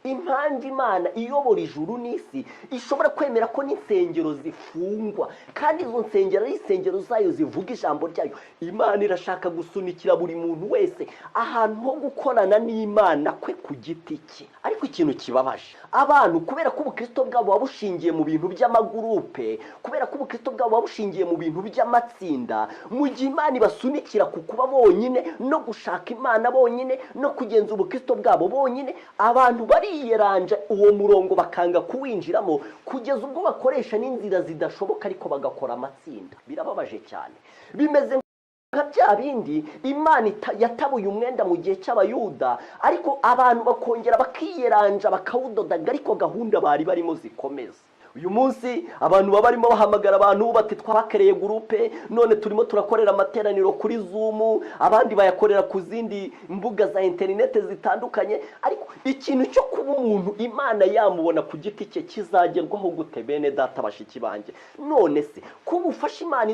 impamvu Imana iyobora ijuru n'isi ishobora kwemera ko n'insengero zifungwa, kandi izo nsengero ari insengero zayo zivuga ijambo ryayo. Imana irashaka gusunikira buri muntu wese ahantu ho gukorana n'Imana kwe ku giti cye. Ariko ikintu kibabaje, abantu kubera ko ubukristo bwabo babushingiye mu bintu by'amagurupe, kubera ko ubukristo bwabo babushingiye mu bintu by'amatsinda, mu gihe Imana ibasunikira ku kuba bonyine no gushaka Imana bonyine no kugenza ubukristo bwabo bonyine, abantu bariyeranja uwo murongo bakanga kuwinjiramo kugeza ubwo bakoresha n'inzira zidashoboka ariko bagakora amatsinda. Birababaje cyane. Bimeze nka bya bindi Imana yatabuye umwenda mu gihe cy'Abayuda, ariko abantu bakongera bakiyeranja bakawudodaga, ariko gahunda bari barimo zikomeza. Uyu munsi abantu baba barimo bahamagara abantu bati twabakereye gurupe, none turimo turakorera amateraniro kuri Zoom, abandi bayakorera ku zindi mbuga za interinete zitandukanye. Ariko ikintu cyo kuba umuntu Imana yamubona ku giti cye kizagerwaho gute bene data bashiki banjye? None se ko ubufasha Imana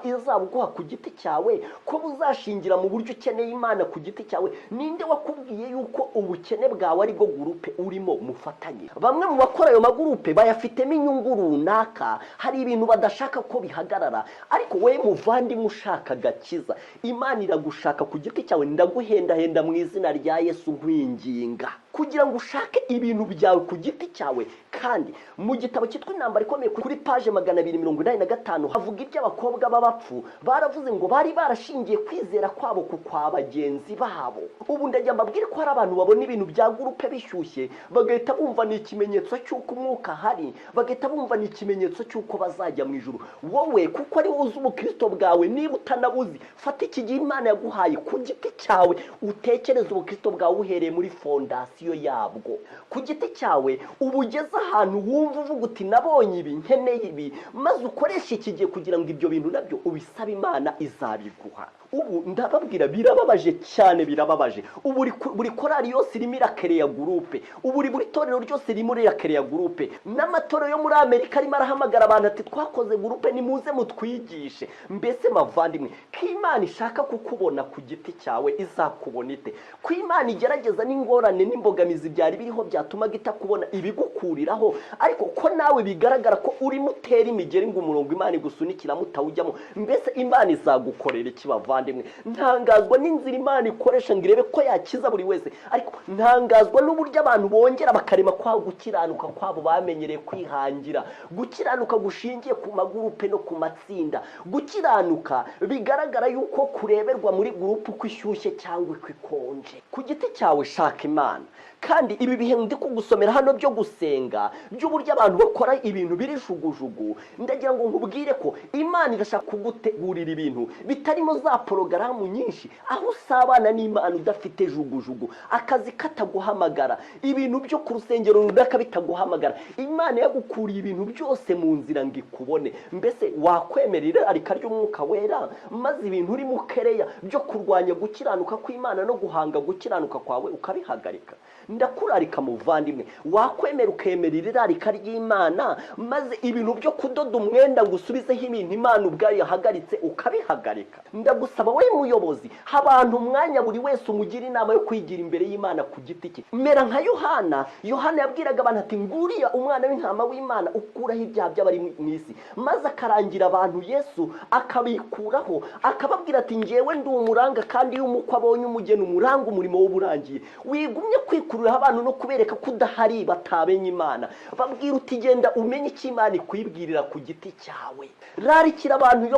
izabuguha ku giti cyawe, ko buzashingira mu buryo ukeneye Imana ku giti cyawe? Ninde wakubwiye yuko ubukene bwawe ari bwo gurupe urimo mufatanye? Bamwe mu bakora ayo magurupe bayafitemo inyungu runaka, hari ibintu badashaka ko bihagarara. Ariko we muvandimwe ushaka agakiza, Imana iragushaka ku giti cyawe. Ndaguhendahenda mu izina rya Yesu nkwinginga kugira ngo ushake ibintu byawe ku giti cyawe. Kandi mu gitabo cyitwa Intambara Ikomeye kuri page 285 havuga iby'abakobwa b'abapfu. Baravuze ngo bari barashingiye kwizera kwabo ku kwa bagenzi babo. Ubu ndajya mbabwire ko hari abantu babona ibintu bya gurupe bishyushye bagahita bumva ni ikimenyetso cy'uko umwuka hari, bagahita bumva ni ikimenyetso cy'uko bazajya mu ijuru. Wowe kuko ari uzi ubukristo bwawe, niba utanabuzi, fata iki gihe Imana yaguhaye ku giti cyawe, utekereze ubukristo bwawe uhereye muri fondasiyo yabwo. Ku giti cyawe ubugeze ahantu wumva uvuga uti nabonye ibi, nkeneye ibi, maze ukoresha iki gihe kugira ngo ibyo bintu nabyo ubisabe Imana izabiguha. Ubu ndababwira birababaje cyane, birababaje. Ubu buri korali yose irimo irakereya gurupe, ubu buri torero ryose ririmo rirakereya gurupe. N'amatorero yo muri Amerika arimo arahamagara abantu ati twakoze gurupe nimuze mutwigishe. Mbese mavandimwe, ko Imana ishaka kukubona ku giti cyawe izakubona ite? Ko Imana igerageza n'ingorane n'imbogamizi byari biriho byatumaga itakubona ibigukuriraho, ariko ko nawe bigaragara ko urimo utera imigeri ngo umurongo Imana igusunikira mutawujyamo, mbese Imana izagukorera iki bavandimwe? Ntangazwa n'inzira Imana ikoresha ngo irebe ko yakiza buri wese, ariko ntangazwa n'uburyo abantu bongera bakarema kwa gukiranuka kwabo bamenyereye kwihangira, gukiranuka gushingiye ku magurupe no ku matsinda, gukiranuka bigaragara yuko kureberwa muri gurupe uko ishyushye cyangwa uko ikonje. Ku giti cyawe shaka Imana. Kandi ibi bihe ndi kugusomera hano byo gusenga, by'uburyo abantu bakora ibintu biri jugujugu, ndagira ngo nkubwire ko Imana irashaka kugutegurira ibintu bitarimo za porogaramu nyinshi, aho usabana n'Imana udafite jugujugu, akazi kataguhamagara, ibintu byo ku rusengero runaka bitaguhamagara. Imana yagukuriye ibintu byose mu nzira ngo ikubone. Mbese wakwemerera arika ry'Umwuka Wera maze ibintu urimo ukereya byo kurwanya gukiranuka kw'Imana no guhanga gukiranuka kwawe ukabihagarika? Ndakurarika muvandimwe, wakwemera ukemerera irarika ry'Imana maze ibintu byo kudoda umwenda ngo usubizeho ibintu Imana ubwayo yahagaritse ukabihagarika? Ndagusaba we muyobozi, abantu umwanya buri wese umugira inama yo kwigira imbere y'Imana ku giti cye. Mera nka Yohana yabwiraga abantu ati nguriya umwana w'intama w'Imana ukuraho ibyaha by'abari mu isi, maze akarangira abantu Yesu akabikuraho, akababwira ati ngewe ndi umuranga, kandi iyo umukwe abonye umugeni umuranga umurimo w'uburangiye. Wigumye kwikurura abantu no kubereka ko udahari batabenye Imana. Babwira uti genda umenye icyo Imana ikwibwirira ku giti cyawe. Rarikira abantu